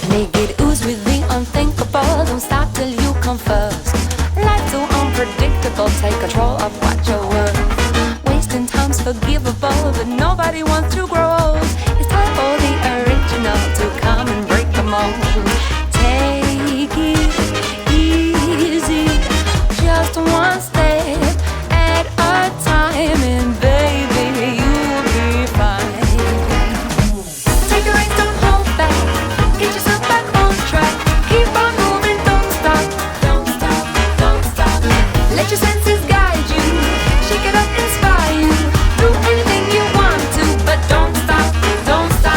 Make it ooze with the unthinkable. Don't stop till you come first. Life's so unpredictable. Take control of what you're worth. Wasting time's forgivable, but nobody wants to grow old. It's time for the original to come and break the mold. Take it easy, just one step at a time, and baby, you'll be fine. Take a race, don't hold back. Get yourself back on track. Keep on moving, don't stop. Don't stop, don't stop. Let your senses guide you. Shake it up, inspire you. Do anything you want to, but don't stop, don't stop.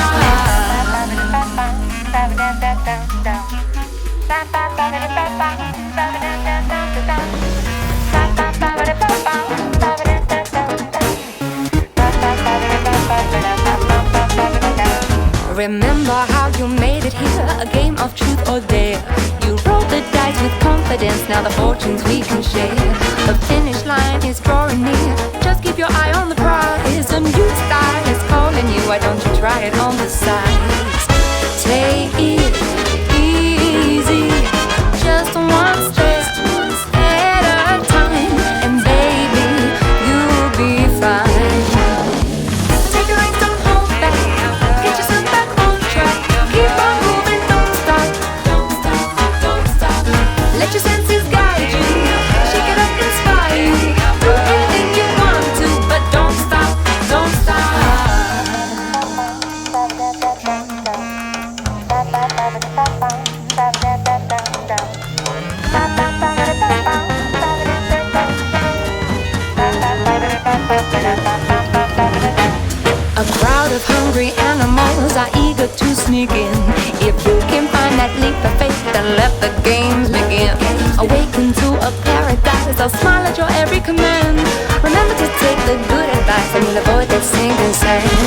Remember how you made it here, a game of truth or dare. You rolled the dice with confidence, now the fortunes we can share. The finish line is drawing near, just keep your eye on the prize. A new style is calling you, why don't you try it on the sides? Take it easy, just one step at a time, and baby, you'll be fine. Take a race, don't hold back. Get yourself back on track. Keep on moving, don't stop. Don't stop, don't stop. Let your senses guide you. Shake it up, inspire you. Do anything you want to, but don't stop, don't stop. A crowd of hungry animals are eager to sneak in. If you can find that leap of faith, then let the games begin. Awaken to a paradise, I'll smile at your every command. Remember to take the good advice and you'll avoid that sinking sand.